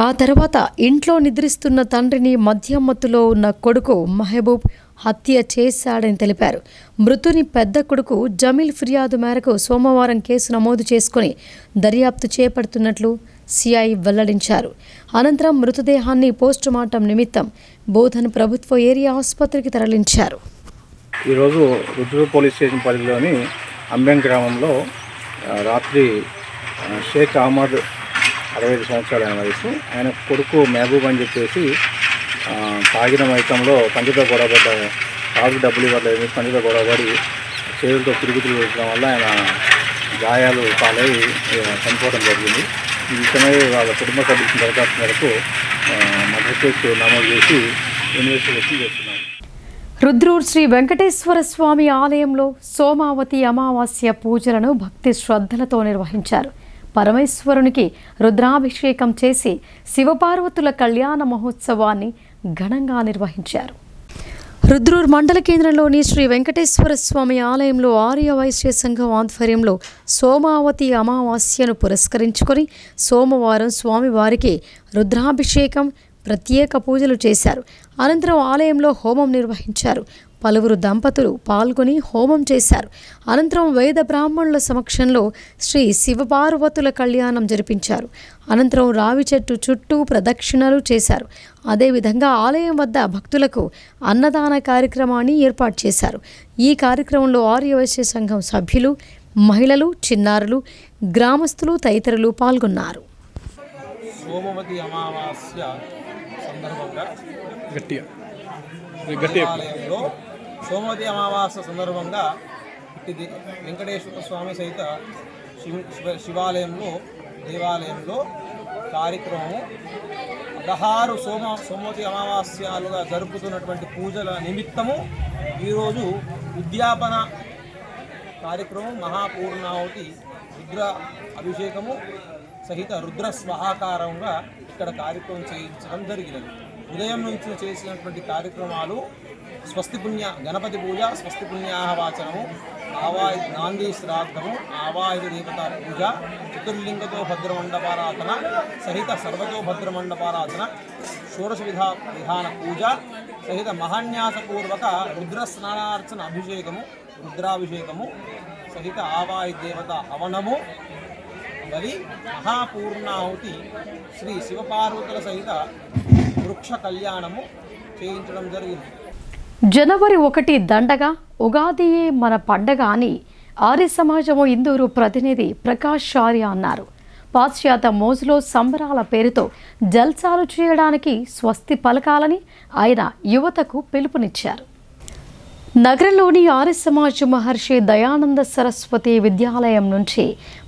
Speaker 1: ఆ తర్వాత ఇంట్లో నిద్రిస్తున్న తండ్రిని మద్యం మత్తులో ఉన్న కొడుకు మహబూబ్ హత్య చేశాడని తెలిపారు. మృతుని పెద్ద కొడుకు జమీల్ ఫిర్యాదు మేరకు సోమవారం కేసు నమోదు చేసుకుని దర్యాప్తు చేపడుతున్నట్లు సిఐ వెల్లడించారు. అనంతరం మృతదేహాన్ని పోస్టుమార్టం నిమిత్తం బోధన్ ప్రభుత్వ ఏరియా ఆసుపత్రికి తరలించారు.
Speaker 11: ఈరోజు రుద్రూర్ పోలీస్ స్టేషన్ పరిధిలోని అంబెం గ్రామంలో రాత్రి షేక్ అహ్మద్ 65 సంవత్సరాల వయసు, ఆయన కొడుకు మహబూబ్ అని చెప్పేసి తాగిన మైకంలో పంచతో గొడవపడ్డ, తాగు డబ్బులు ఇవ్వలేదు, పంచతో గొడవపడి చేతులతో తిరుగుతులు వేయడం వల్ల ఆయన గాయాలు పాలై చనిపోవడం జరిగింది. ఈ విషయమై వాళ్ళ కుటుంబ సభ్యుల దరఖాస్తు మేరకు మర్డర్ కేసు నమోదు చేసి ఇన్వెస్టిగేషన్ చేస్తున్నారు.
Speaker 1: రుద్రూర్ శ్రీ వెంకటేశ్వర స్వామి ఆలయంలో సోమావతి అమావాస్య పూజలను భక్తి శ్రద్ధలతో నిర్వహించారు. పరమేశ్వరునికి రుద్రాభిషేకం చేసి శివపార్వతుల కళ్యాణ మహోత్సవాన్ని ఘనంగా నిర్వహించారు. రుద్రూర్ మండల కేంద్రంలోని శ్రీ వెంకటేశ్వర స్వామి ఆలయంలో ఆర్య వైశ్య సంఘం ఆధ్వర్యంలో సోమావతి అమావాస్యను పురస్కరించుకొని సోమవారం స్వామివారికి రుద్రాభిషేకం, ప్రత్యేక పూజలు చేశారు. అనంతరం ఆలయంలో హోమం నిర్వహించారు. పలువురు దంపతులు పాల్గొని హోమం చేశారు. అనంతరం వేద బ్రాహ్మణుల సమక్షంలో శ్రీ శివపార్వతుల కళ్యాణం జరిపించారు. అనంతరం రావి చెట్టు చుట్టూ ప్రదక్షిణలు చేశారు. అదేవిధంగా ఆలయం వద్ద భక్తులకు అన్నదాన కార్యక్రమాన్ని ఏర్పాటు చేశారు. ఈ కార్యక్రమంలో ఆర్యవైశ్య సంఘం సభ్యులు, మహిళలు, చిన్నారులు, గ్రామస్తులు తదితరులు పాల్గొన్నారు.
Speaker 12: సోమవతి అమావాస్య సందర్భంగా ఆలయంలో సోమవతి అమావాస్య సందర్భంగా ఇది వెంకటేశ్వర స్వామి సహిత శివాలయంలో దేవాలయంలో కార్యక్రమము 16 సోమవతి అమావాస్యాలుగా జరుపుతున్నటువంటి పూజల నిమిత్తము ఈరోజు ఉద్యాపన కార్యక్రమం, మహాపూర్ణావతి రుద్ర అభిషేకము సహిత రుద్ర స్వాహాకారంగా ఇక్కడ కార్యక్రమం చేయించడం జరిగినది. ఉదయం నుంచి చేసినటువంటి కార్యక్రమాలు స్వస్తి పుణ్య గణపతి పూజ, స్వస్తి పుణ్యాహవాచనము, నాంది శ్రాద్ధము, ఆవాహిత దేవతా పూజ, చతుర్లింగతో భద్రమండపారాధన సహిత సర్వతో భద్రమండపారాధన, షోడశ విధాన పూజ, సహిత మహాన్యాసపూర్వక రుద్రస్నానార్చన అభిషేకము, రుద్రాభిషేకము సహిత ఆవాయి దేవత హవనము బలి మహాపూర్ణాహుతి శ్రీ శివపార్వతుల సహిత వృక్ష కళ్యాణము చేయించడం జరిగింది.
Speaker 1: జనవరి 1 దండగా, ఉగాదియే మన పండగ అని ఆర్య సమాజము ఇందూరు ప్రతినిధి ప్రకాష్ ఆర్య అన్నారు. పాశ్చాత్య మోజులో సంబరాల పేరుతో జల్సాలు చేయడానికి స్వస్తి పలకాలని ఆయన యువతకు పిలుపునిచ్చారు. నగరంలోని ఆర్య సమాజ్ మహర్షి దయానంద సరస్వతి విద్యాలయం నుంచి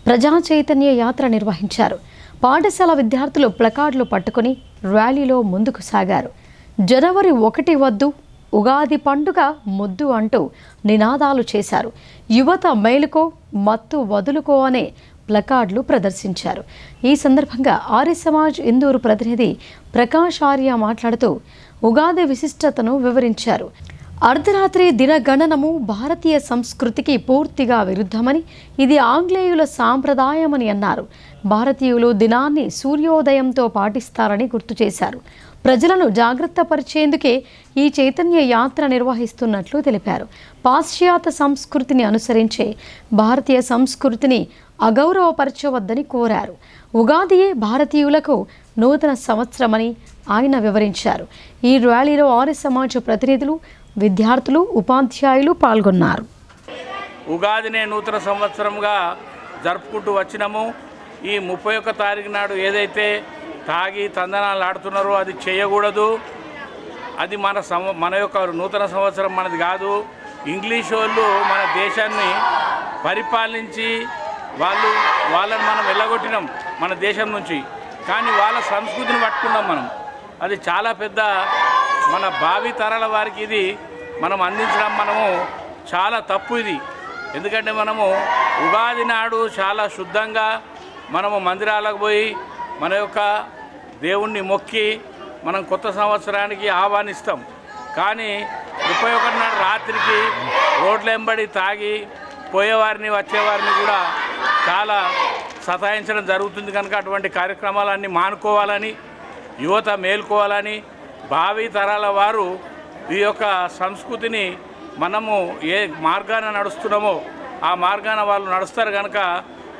Speaker 1: ప్రజా చైతన్య యాత్ర నిర్వహించారు. పాఠశాల విద్యార్థులు ప్లకార్డులు పట్టుకుని ర్యాలీలో ముందుకు సాగారు. జనవరి 1 వద్దు, ఉగాది పండుగ ముద్దు అంటూ నినాదాలు చేశారు. యువత మేలుకో, మత్తు వదులుకో అనే ప్లకార్డులు ప్రదర్శించారు. ఈ సందర్భంగా ఆర్య సమాజ్ ఇందూరు ప్రతినిధి ప్రకాష్ ఆర్య మాట్లాడుతూ ఉగాది విశిష్టతను వివరించారు. అర్ధరాత్రి దినగణనము భారతీయ సంస్కృతికి పూర్తిగా విరుద్ధమని, ఇది ఆంగ్లేయుల సాంప్రదాయమని అన్నారు. భారతీయులు దినాన్ని సూర్యోదయంతో పాటిస్తారని గుర్తు చేశారు. ప్రజలను జాగ్రత్త పరిచేందుకే ఈ చైతన్య యాత్ర నిర్వహిస్తున్నట్లు తెలిపారు. పాశ్చాత్య సంస్కృతిని అనుసరించే భారతీయ సంస్కృతిని అగౌరవపరచవద్దని కోరారు. ఉగాదియే భారతీయులకు నూతన సంవత్సరమని ఆయన వివరించారు. ఈ ర్యాలీలో ఆర్య సమాజ్ ప్రతినిధులు, విద్యార్థులు, ఉపాధ్యాయులు పాల్గొన్నారు.
Speaker 13: ఉగాదినే నూతన సంవత్సరంగా జరుపుకుంటూ వచ్చినాము. ఈ 31 తారీఖు నాడు ఏదైతే తాగి తందనాలు ఆడుతున్నారో అది చేయకూడదు. అది మన యొక్క నూతన సంవత్సరం మనది కాదు. ఇంగ్లీష్ వాళ్ళు మన దేశాన్ని పరిపాలించి వాళ్ళని మనం వెళ్ళగొట్టినాం మన దేశం నుంచి. కానీ వాళ్ళ సంస్కృతిని పట్టుకున్నాం మనం. అది చాలా పెద్ద మన భావి తరాల వారికి ఇది మనం అందించడం చాలా తప్పు ఇది. ఎందుకంటే మనము ఉగాది నాడు చాలా శుద్ధంగా మనము మందిరాలకు పోయి మన యొక్క దేవుణ్ణి మొక్కి మనం కొత్త సంవత్సరానికి ఆహ్వానిస్తాం. కానీ 31 నాడు రాత్రికి రోడ్ల వెంబడి తాగి పోయేవారిని వచ్చేవారిని కూడా చాలా సతాయించడం జరుగుతుంది. కనుక అటువంటి కార్యక్రమాలన్నీ మానుకోవాలని, యువత మేల్కోవాలని, భావి తరాల వారు ఈ యొక్క సంస్కృతిని మనము ఏ మార్గాన నడుస్తున్నామో ఆ మార్గాన వాళ్ళు నడుస్తారు. కనుక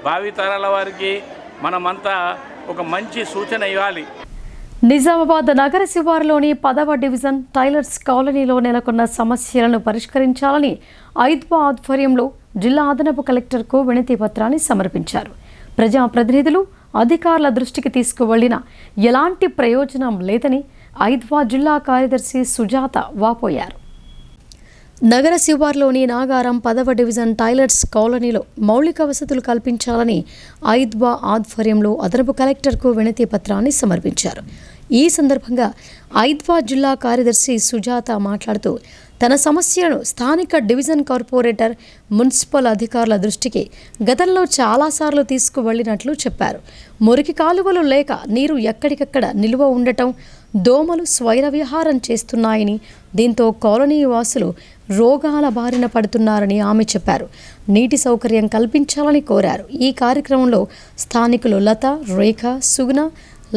Speaker 13: భావి తరాల వారికి మనమంతా ఒక మంచి సూచన ఇవ్వాలి.
Speaker 1: నిజామాబాద్ నగర శివారులోని 10వ డివిజన్ టైలర్స్ కాలనీలో నెలకొన్న సమస్యలను పరిష్కరించాలని ఐద్వా ఆధ్వర్యంలో జిల్లా అదనపు కలెక్టర్కు వినతి పత్రాన్ని సమర్పించారు. ప్రజాప్రతినిధులు, అధికారుల దృష్టికి తీసుకువెళ్లిన ఎలాంటి ప్రయోజనం లేదని ఐద్వా జిల్లా కార్యదర్శి సుజాత వాపోయారు. నగర శివార్లోని నాగారం 10వ డివిజన్ టైలర్స్ కాలనీలో మౌలిక వసతులు కల్పించాలని ఐద్వా ఆధ్వర్యంలో అదనపు కలెక్టర్కు వినతి పత్రాన్ని సమర్పించారు. ఈ సందర్భంగా ఐద్వా జిల్లా కార్యదర్శి సుజాత మాట్లాడుతూ తన సమస్యను స్థానిక డివిజన్ కార్పొరేటర్, మున్సిపల్ అధికారుల దృష్టికి గతంలో చాలాసార్లు తీసుకువెళ్లినట్లు చెప్పారు. మురికి కాలువలు లేక నీరు ఎక్కడికక్కడ నిలువ ఉండటం, దోమలు స్వైర విహారం చేస్తున్నాయని, దీంతో కాలనీ వాసులు రోగాల బారిన పడుతున్నారని ఆమె చెప్పారు. నీటి సౌకర్యం కల్పించాలని కోరారు. ఈ కార్యక్రమంలో స్థానికులు లత, రేఖ, సుగుణ,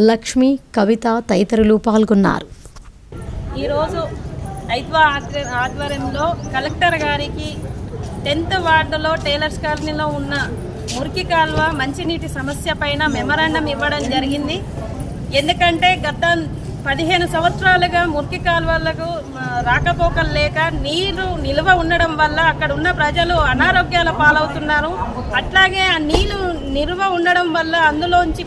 Speaker 1: లక్ష్మి, కవిత తదితరులు పాల్గొన్నారు.
Speaker 14: ఈరోజు ఐద్వా ఆధ్వర్యంలో కలెక్టర్ గారికి 10th వార్డులో టైలర్స్ కాలనీలో ఉన్న మురికి కాల్వ మంచినీటి సమస్య పైన మెమరాండం ఇవ్వడం జరిగింది. ఎందుకంటే గత 15 సంవత్సరాలుగా మురికి కాల్వలకు రాకపోకలు లేక నీరు నిల్వ ఉండడం వల్ల అక్కడ ఉన్న ప్రజలు అనారోగ్యాల పాలవుతున్నారు. అట్లాగే ఆ నీళ్లు నిల్వ ఉండడం వల్ల అందులోంచి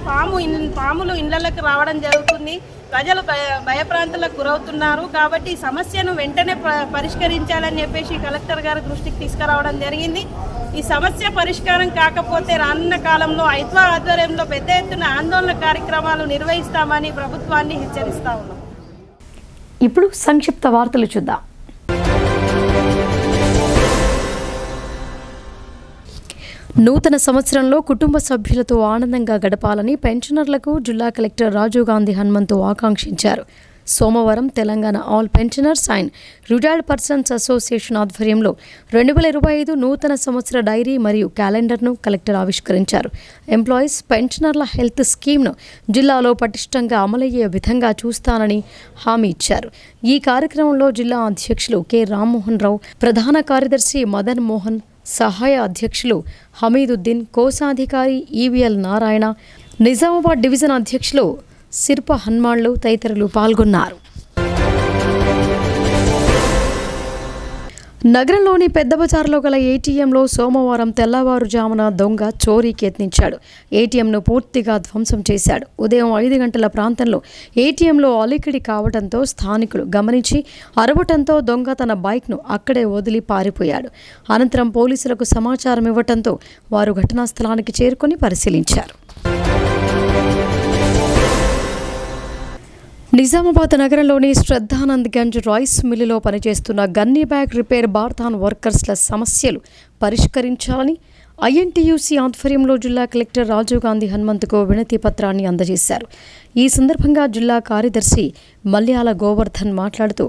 Speaker 14: పాములు ఇళ్లకు రావడం జరుగుతుంది. ప్రజలు భయప్రాంతాలకు గురవుతున్నారు. కాబట్టి ఈ సమస్యను వెంటనే పరిష్కరించాలని చెప్పేసి కలెక్టర్ గారి దృష్టికి తీసుకురావడం జరిగింది. ఈ సమస్య పరిష్కారం కాకపోతే రానున్న కాలంలో ఐద్వా ఆధ్వర్యంలో పెద్ద ఎత్తున ఆందోళన కార్యక్రమాలు నిర్వహిస్తామని ప్రభుత్వాన్ని హెచ్చరిస్తా ఉన్నాం.
Speaker 1: ఇప్పుడు సంక్షిప్త వార్తలు చూద్దాం. నూతన సంవత్సరంలో కుటుంబ సభ్యులతో ఆనందంగా గడపాలని పెన్షనర్లకు జిల్లా కలెక్టర్ రాజీవ్ గాంధీ హనుమంతు ఆకాంక్షించారు. సోమవారం Telangana all pensioners and retired persons association ఆధ్వర్యంలో 2025 నూతన సంవత్సర డైరీ మరియు క్యాలెండర్ను కలెక్టర్ ఆవిష్కరించారు. ఎంప్లాయీస్ పెన్షనర్ల హెల్త్ స్కీమ్ను జిల్లాలో పటిష్టంగా అమలయ్యే విధంగా చూస్తానని హామీ ఇచ్చారు. ఈ కార్యక్రమంలో జిల్లా అధ్యక్షులు కె రామ్మోహన్ రావు, ప్రధాన కార్యదర్శి మదన్ మోహన్, సహాయ అధ్యక్షులు హమీదుద్దీన్, కోశాధికారి ఈవీఎల్ నారాయణ, నిజామాబాద్ డివిజన్ అధ్యక్షులు సిర్ప హన్మాళ్లు తదితరులు పాల్గొన్నారు. నగరంలోని పెద్ద బజార్లో గల ఏటీఎంలో సోమవారం తెల్లవారుజామున దొంగ చోరీకి యత్నించాడు. ఏటీఎంను పూర్తిగా ధ్వంసం చేశాడు. ఉదయం 5 గంటల ప్రాంతంలో ఏటీఎంలో అలికిడి కావడంతో స్థానికులు గమనించి అరవటంతో దొంగ తన బైక్ను అక్కడే వదిలి పారిపోయాడు. అనంతరం పోలీసులకు సమాచారం ఇవ్వడంతో వారు ఘటనా స్థలానికి చేరుకొని పరిశీలించారు. నిజామాబాద్ నగరంలోని శ్రద్ధానంద్ గంజ్ రైస్ మిల్లులో పనిచేస్తున్న గన్నీ బ్యాగ్ రిపేర్ బార్దాన్ వర్కర్స్ల సమస్యలు పరిష్కరించాలని ఐఎన్టీయూసీ ఆధ్వర్యంలో జిల్లా కలెక్టర్ రాజీవ్ గాంధీ హనుమంతుకు వినతి పత్రాన్ని అందజేశారు. ఈ సందర్భంగా జిల్లా కార్యదర్శి మల్యాల గోవర్ధన్ మాట్లాడుతూ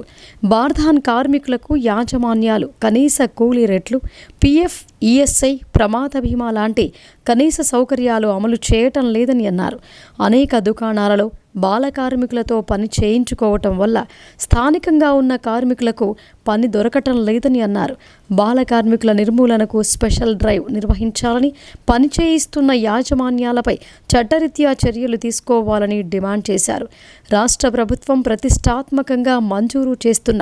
Speaker 1: బార్దాన్ కార్మికులకు యాజమాన్యాలు కనీస కూలీ రేట్లు, పీఎఫ్, ఈఎస్ఐ, ప్రమాద బీమా లాంటి కనీస సౌకర్యాలు అమలు చేయటం లేదని అన్నారు. అనేక దుకాణాలలో బాల కార్మికులతో పని చేయించుకోవటం వల్ల స్థానికంగా ఉన్న కార్మికులకు పని దొరకటం లేదని అన్నారు. బాల కార్మికుల నిర్మూలనకు స్పెషల్ డ్రైవ్ నిర్వహించాలని, పని చేయిస్తున్న యాజమాన్యాలపై చట్టరీత్యా చర్యలు తీసుకోవాలని డిమాండ్ చేశారు. రాష్ట్ర ప్రభుత్వం ప్రతిష్టాత్మకంగా మంజూరు చేస్తున్న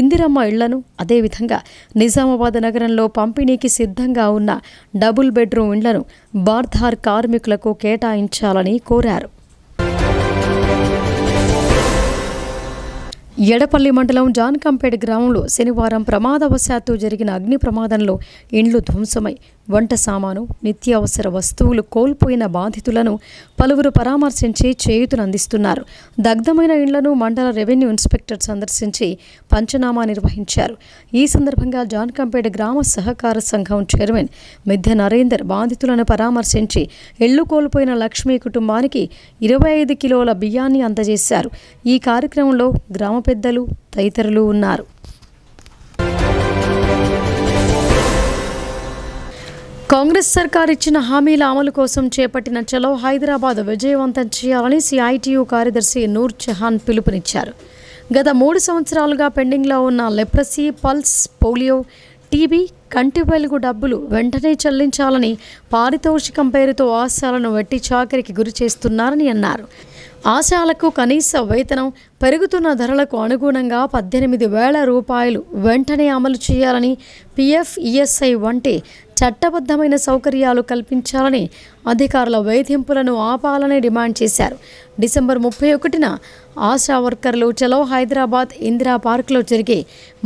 Speaker 1: ఇందిరమ్మ ఇళ్లను, అదేవిధంగా నిజామాబాద్ నగరంలో పంపిణీకి సిద్ధంగా ఉన్న డబుల్ బెడ్రూమ్ ఇళ్లను బార్దార్ కార్మికులకు కేటాయించాలని కోరారు. ఎడపల్లి మండలం జాన్కంపేట గ్రామంలో శనివారం ప్రమాదవశాత్తు జరిగిన అగ్ని ప్రమాదంలో ఇండ్లు ధ్వంసమై వంట సామాను, నిత్యావసర వస్తువులు కోల్పోయిన బాధితులను పలువురు పరామర్శించి చేయూతనందిస్తున్నారు. దగ్ధమైన ఇండ్లను మండల రెవెన్యూ ఇన్స్పెక్టర్ సందర్శించి పంచనామా నిర్వహించారు. ఈ సందర్భంగా జాన్కంపేట గ్రామ సహకార సంఘం చైర్మన్ మిద్దె నరేందర్ బాధితులను పరామర్శించి ఇళ్లు కోల్పోయిన లక్ష్మీ కుటుంబానికి 25 కిలోల బియ్యాన్ని అందజేశారు. ఈ కార్యక్రమంలో గ్రామ పెద్దలు తదితరులు ఉన్నారు. కాంగ్రెస్ సర్కార్ ఇచ్చిన హామీల అమలు కోసం చేపట్టిన చలో హైదరాబాద్ విజయవంతం చేయాలని సిఐటియు కార్యదర్శి నూర్ జహాన్ పిలుపునిచ్చారు. గత 3 సంవత్సరాలుగా పెండింగ్లో ఉన్న లెప్రసీ, పల్స్, పోలియో, టీబీ, కంటి వెలుగు డబ్బులు వెంటనే చెల్లించాలని పారితోషికం పేరుతో ఆశాలను వెట్టి చాకరికి గురి చేస్తున్నారని అన్నారు. ఆశాలకు కనీస వేతనం పెరుగుతున్న ధరలకు అనుగుణంగా 18,000 రూపాయలు వెంటనే అమలు చేయాలని, పీఎఫ్, ఈఎస్ఐ వంటి చట్టబద్ధమైన సౌకర్యాలు కల్పించాలని, అధికారుల వేధింపులను ఆపాలని డిమాండ్ చేశారు. డిసెంబర్ 31న ఆశా వర్కర్లు చలో హైదరాబాద్ ఇందిరా పార్కులో జరిగే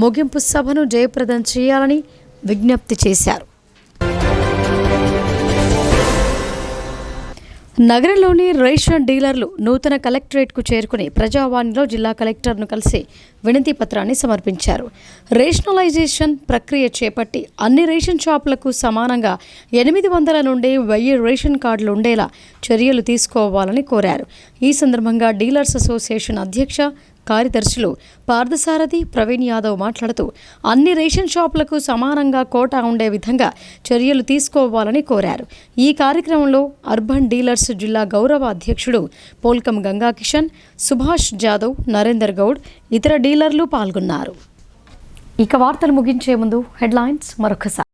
Speaker 1: ముగింపు సభను జయప్రదం చేయాలని విజ్ఞప్తి చేశారు. నగరంలోని రేషన్ డీలర్లు నూతన కలెక్టరేట్కు చేరుకుని ప్రజావాణిలో జిల్లా కలెక్టర్ను కలిసి వినతి పత్రాన్ని సమర్పించారు. రేషనలైజేషన్ ప్రక్రియ చేపట్టి అన్ని రేషన్ షాపులకు సమానంగా 800 నుండి 1000 రేషన్ కార్డులు ఉండేలా చర్యలు తీసుకోవాలని కోరారు. ఈ సందర్భంగా డీలర్స్ అసోసియేషన్ అధ్యక్ష కార్యదర్శులు పార్థసారథి, ప్రవీణ్ యాదవ్ మాట్లాడుతూ అన్ని రేషన్ షాపులకు సమానంగా కోటా ఉండే విధంగా చర్యలు తీసుకోవాలని కోరారు. ఈ కార్యక్రమంలో అర్బన్ డీలర్స్ జిల్లా గౌరవ అధ్యక్షుడు పోల్కం గంగాకిషన్, సుభాష్ జాదవ్, నరేందర్ గౌడ్, ఇతర డీలర్లు పాల్గొన్నారు. ఇక వార్తలు ముగించే ముందు హెడ్లైన్స్ మరొకసారి.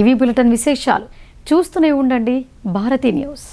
Speaker 1: ఇవి బులెటిన్ విశేషాలు. చూస్తూనే ఉండండి భారతీ న్యూస్.